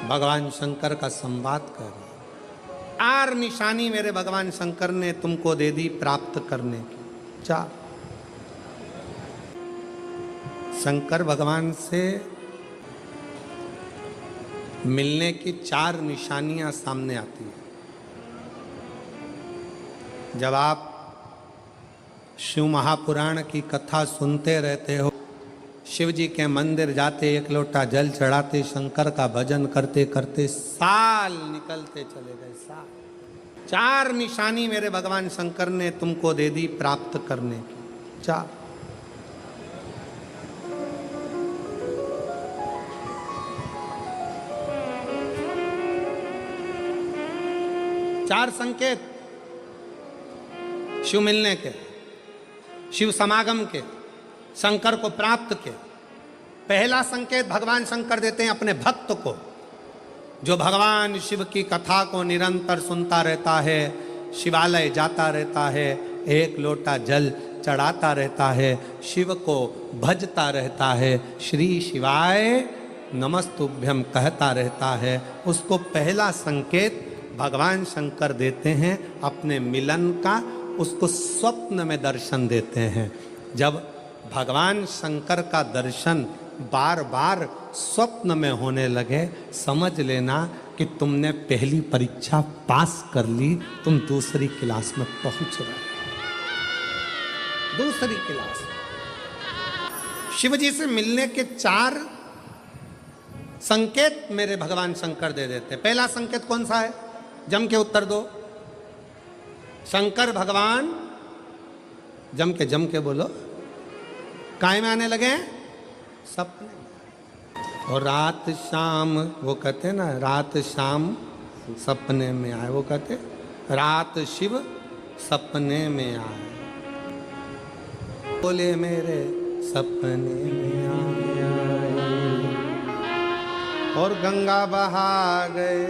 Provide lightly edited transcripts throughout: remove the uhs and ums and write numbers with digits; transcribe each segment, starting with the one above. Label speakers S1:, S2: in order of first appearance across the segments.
S1: भगवान शंकर का संवाद कर रहे। 4 निशानी मेरे भगवान शंकर ने तुमको दे दी प्राप्त करने की। 4 शंकर भगवान से मिलने की 4 निशानियां सामने आती है। जब आप शिव महापुराण की कथा सुनते रहते हो, शिव जी के मंदिर जाते, 1 लोटा जल चढ़ाते, शंकर का भजन करते करते साल निकलते चले गए। साल। 4 निशानी मेरे भगवान शंकर ने तुमको दे दी प्राप्त करने की। 4 संकेत शिव मिलने के, शिव समागम के, शंकर को प्राप्त के। पहला संकेत भगवान शंकर देते हैं अपने भक्त को, जो भगवान शिव की कथा को निरंतर सुनता रहता है, शिवालय जाता रहता है, 1 लोटा जल चढ़ाता रहता है, शिव को भजता रहता है, श्री शिवाय नमस्तुभ्यम कहता रहता है। उसको पहला संकेत भगवान शंकर देते हैं अपने मिलन का, उसको स्वप्न में दर्शन देते हैं। जब भगवान शंकर का दर्शन बार बार स्वप्न में होने लगे, समझ लेना कि तुमने पहली परीक्षा पास कर ली, तुम दूसरी क्लास में पहुंच रहे। दूसरी क्लास। शिव जी से मिलने के 4 संकेत मेरे भगवान शंकर दे देते। पहला संकेत कौन सा है? जम के उत्तर दो। शंकर भगवान जम के बोलो। काय में आने लगे? सपने। और रात शाम, वो कहते हैं ना, रात शाम सपने में आए। वो कहते रात शिव सपने में आए, बोले मेरे सपने में आए। और गंगा बहा गए,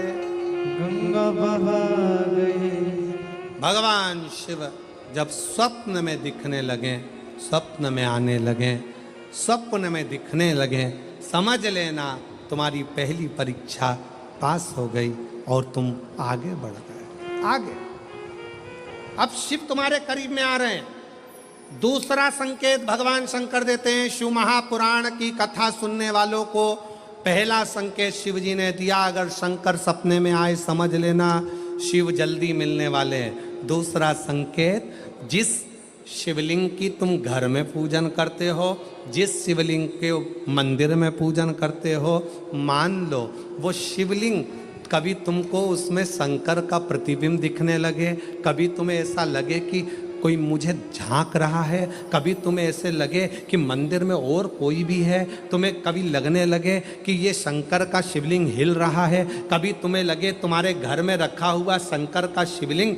S1: गंगा बहा गए। भगवान शिव जब स्वप्न में दिखने लगे, स्वप्न में आने लगे, स्वप्न में दिखने लगे, समझ लेना तुम्हारी पहली परीक्षा पास हो गई और तुम आगे बढ़ गए। आगे। अब शिव तुम्हारे करीब में आ रहे हैं। दूसरा संकेत भगवान शंकर देते हैं शिव महापुराण की कथा सुनने वालों को। पहला संकेत शिव जी ने दिया, अगर शंकर सपने में आए समझ लेना शिव जल्दी मिलने वाले हैं। दूसरा संकेत, जिस शिवलिंग की तुम घर में पूजन करते हो, जिस शिवलिंग के मंदिर में पूजन करते हो, मान लो वो शिवलिंग कभी तुमको उसमें शंकर का प्रतिबिंब दिखने लगे, कभी तुम्हें ऐसा लगे कि कोई मुझे झांक रहा है, कभी तुम्हें ऐसे लगे कि मंदिर में और कोई भी है, तुम्हें कभी लगने लगे कि ये शंकर का शिवलिंग हिल रहा है, कभी तुम्हें लगे तुम्हारे घर में रखा हुआ शंकर का शिवलिंग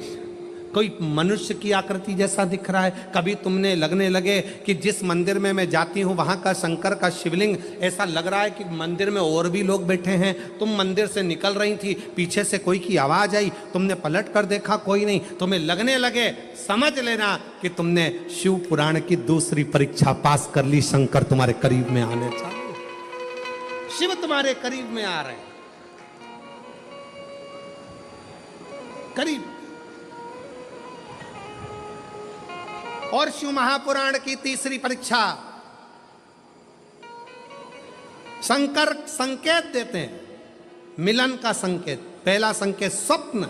S1: कोई मनुष्य की आकृति जैसा दिख रहा है, कभी तुमने लगने लगे कि जिस मंदिर में मैं जाती हूँ वहाँ का शंकर का शिवलिंग ऐसा लग रहा है कि मंदिर में और भी लोग बैठे हैं। तुम मंदिर से निकल रही थी, पीछे से कोई की आवाज़ आई, तुमने पलट कर देखा कोई नहीं, तुम्हें लगने लगे, समझ लेना कि तुमने शिव पुराण की दूसरी परीक्षा पास कर ली। शंकर तुम्हारे करीब में आने चाहिए, शिव तुम्हारे करीब में आ रहे हैं, करीब। और शिव महापुराण की तीसरी परीक्षा, शंकर संकेत देते हैं मिलन का संकेत। पहला संकेत स्वप्न,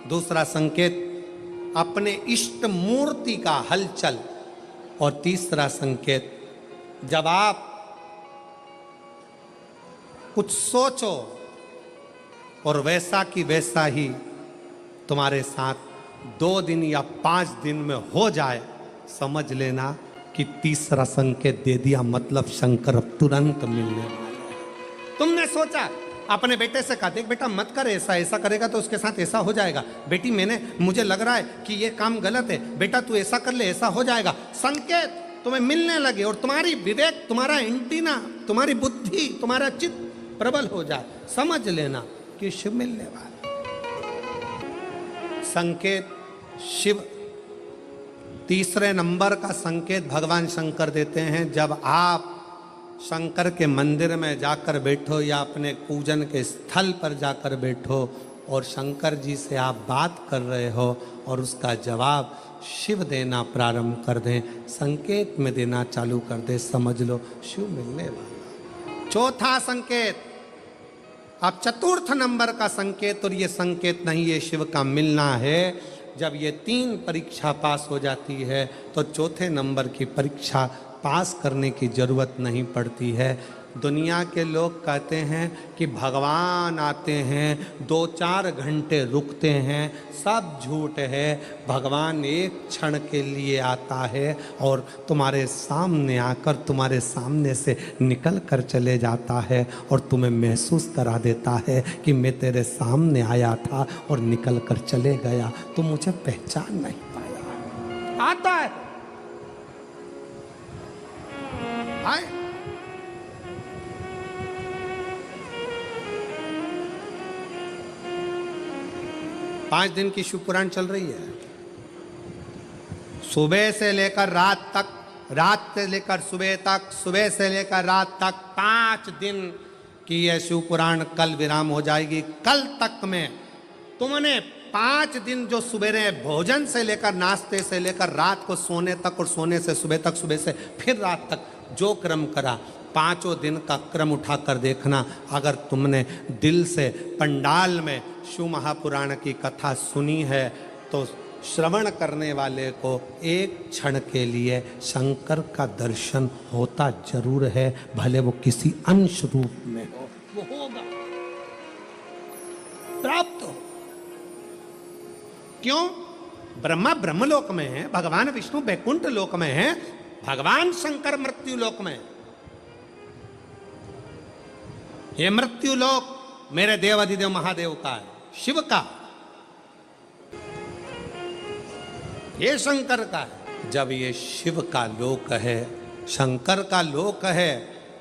S1: दूसरा संकेत अपने इष्ट मूर्ति का हलचल, और तीसरा संकेत जब आप कुछ सोचो और वैसा की वैसा ही तुम्हारे साथ 2 दिन या 5 दिन में हो जाए, समझ लेना कि तीसरा संकेत दे दिया, मतलब शंकर अब तुरंत मिलने वाले हैं। तुमने सोचा, अपने बेटे से कहा, देख बेटा मत कर ऐसा, ऐसा करेगा तो उसके साथ ऐसा हो जाएगा। बेटी मुझे लग रहा है कि ये काम गलत है, बेटा तू ऐसा कर ले, ऐसा हो जाएगा। संकेत तुम्हें मिलने लगे और तुम्हारी विवेक, तुम्हारा एंटीना, तुम्हारी बुद्धि, तुम्हारा चित्त प्रबल हो जाए, समझ लेना कि शिव मिलने वाला। संकेत शिव। तीसरे नंबर का संकेत भगवान शंकर देते हैं, जब आप शंकर के मंदिर में जाकर बैठो या अपने पूजन के स्थल पर जाकर बैठो और शंकर जी से आप बात कर रहे हो और उसका जवाब शिव देना प्रारंभ कर दें, संकेत में देना चालू कर दे, समझ लो शिव मिलने वाला। चौथा संकेत, अब चतुर्थ नंबर का संकेत, और ये संकेत नहीं, ये शिव का मिलना है। जब ये 3 परीक्षा पास हो जाती है तो चौथे नंबर की परीक्षा पास करने की जरूरत नहीं पड़ती है। दुनिया के लोग कहते हैं कि भगवान आते हैं 2-4 घंटे रुकते हैं, सब झूठ है। भगवान एक क्षण के लिए आता है और तुम्हारे सामने आकर तुम्हारे सामने से निकल कर चले जाता है और तुम्हें महसूस करा देता है कि मैं तेरे सामने आया था और निकल कर चले गया, तुम मुझे पहचान नहीं पाया। आता है, आए। पांच दिन की शिवपुराण चल रही है, सुबह से लेकर रात तक, रात से लेकर सुबह तक, सुबह से लेकर रात तक 5 दिन की यह शिवपुराण कल विराम हो जाएगी। कल तक में तुमने 5 दिन जो सुबह भोजन से लेकर, नाश्ते से लेकर रात को सोने तक और सोने से सुबह तक, सुबह से फिर रात तक जो क्रम करा, 5 दिन का क्रम उठाकर देखना। अगर तुमने दिल से पंडाल में शिव महापुराण की कथा सुनी है तो श्रवण करने वाले को एक क्षण के लिए शंकर का दर्शन होता जरूर है, भले वो किसी अंश रूप में हो, वो होगा, प्राप्त हो। क्यों? ब्रह्मा ब्रह्मलोक में है, भगवान विष्णु बैकुंठ लोक में है, भगवान शंकर मृत्यु लोक में। ये मृत्यु लोक मेरे देवाधिदेव महादेव का है, शिव का, ये शंकर का है। जब ये शिव का लोक है, शंकर का लोक है,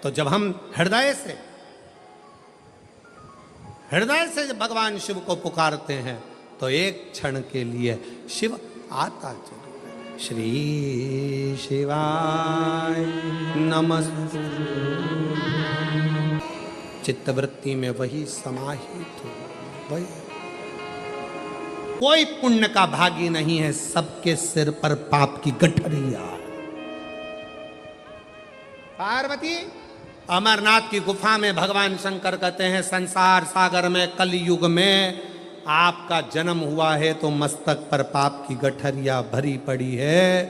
S1: तो जब हम हृदय से जब भगवान शिव को पुकारते हैं तो एक क्षण के लिए शिव आता जरूर है। श्री शिवाय नमस्ते, चित्तवृत्ति में वही समाहित हो, वही। कोई पुण्य का भागी नहीं है, सबके सिर पर पाप की गठरिया। पार्वती अमरनाथ की गुफा में भगवान शंकर कहते हैं, संसार सागर में कलयुग में आपका जन्म हुआ है तो मस्तक पर पाप की गठरिया भरी पड़ी है।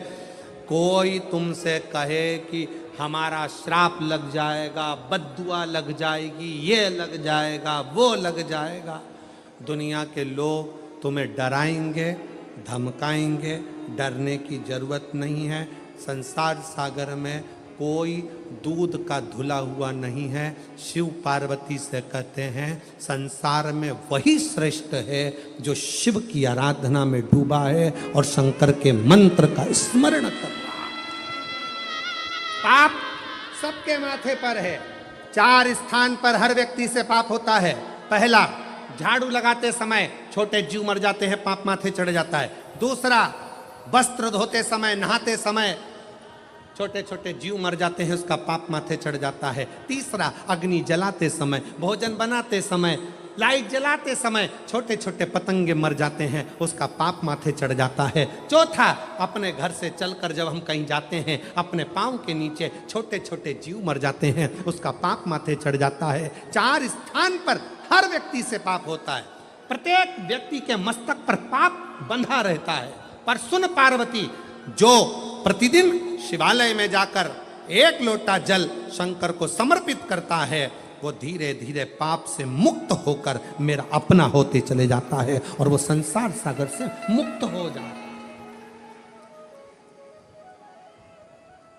S1: कोई तुमसे कहे कि हमारा श्राप लग जाएगा, बद्दुआ लग जाएगी, ये लग जाएगा, वो लग जाएगा, दुनिया के लोग तुम्हें डराएंगे, धमकाएंगे, डरने की जरूरत नहीं है। संसार सागर में कोई दूध का धुला हुआ नहीं है। शिव पार्वती से कहते हैं, संसार में वही श्रेष्ठ है जो शिव की आराधना में डूबा है और शंकर के मंत्र का स्मरण कर रहा है। पाप सबके माथे पर है। 4 स्थान पर हर व्यक्ति से पाप होता है। पहला, झाड़ू लगाते समय छोटे जीव मर जाते हैं, पाप माथे चढ़ जाता है। दूसरा, वस्त्र धोते समय, नहाते समय छोटे छोटे जीव मर जाते हैं, उसका पाप माथे चढ़ जाता है। तीसरा, अग्नि जलाते समय, भोजन बनाते समय, लाइट जलाते समय छोटे छोटे पतंगे मर जाते हैं, उसका पाप माथे चढ़ जाता है। चौथा, अपने घर से चलकर जब हम कहीं जाते हैं, अपने पाँव के नीचे छोटे छोटे जीव मर जाते हैं, उसका पाप माथे चढ़ जाता है। 4 स्थान पर हर व्यक्ति से पाप होता है। प्रत्येक व्यक्ति के मस्तक पर पाप बंधा रहता है। पर सुन पार्वती, जो प्रतिदिन शिवालय में जाकर 1 लोटा जल शंकर को समर्पित करता है, वो धीरे धीरे पाप से मुक्त होकर मेरा अपना होते चले जाता है और वो संसार सागर से मुक्त हो जाता है।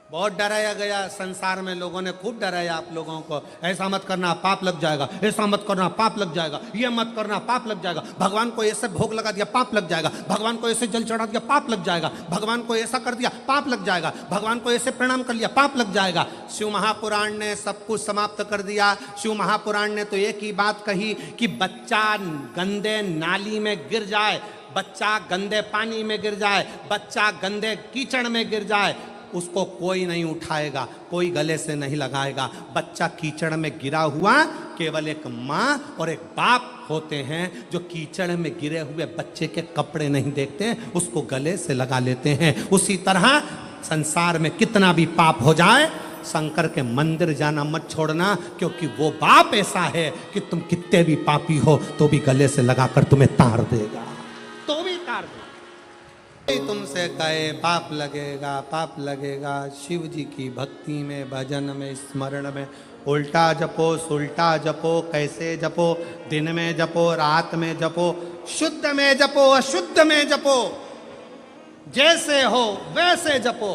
S1: बहुत डराया गया संसार में, लोगों ने खूब डराया आप लोगों को, ऐसा मत करना पाप लग जाएगा, ऐसा मत करना पाप लग जाएगा, ये मत करना पाप लग जाएगा, भगवान को ऐसे भोग लगा दिया पाप लग जाएगा, भगवान को ऐसे जल चढ़ा दिया पाप लग जाएगा, भगवान को ऐसा कर दिया पाप लग जाएगा, भगवान को ऐसे प्रणाम कर लिया पाप लग जाएगा। शिव महापुराण ने सब कुछ समाप्त कर दिया। शिव महापुराण ने तो एक ही बात कही कि बच्चा गंदे नाली में गिर जाए, बच्चा गंदे पानी में गिर जाए, बच्चा गंदे कीचड़ में गिर जाए, उसको कोई नहीं उठाएगा, कोई गले से नहीं लगाएगा। बच्चा कीचड़ में गिरा हुआ, केवल एक माँ और एक बाप होते हैं जो कीचड़ में गिरे हुए बच्चे के कपड़े नहीं देखते, उसको गले से लगा लेते हैं। उसी तरह संसार में कितना भी पाप हो जाए, शंकर के मंदिर जाना मत छोड़ना, क्योंकि वो बाप ऐसा है कि तुम कितने भी पापी हो तो भी गले से लगाकर तुम्हें तार देगा, तो भी तार देगा। तुमसे कहे पाप लगेगा, पाप लगेगा, शिव जी की भक्ति में, भजन में, स्मरण में उल्टा जपो, सुल्टा जपो, कैसे जपो, दिन में जपो, रात में जपो, शुद्ध में जपो, अशुद्ध में जपो, जैसे हो वैसे जपो।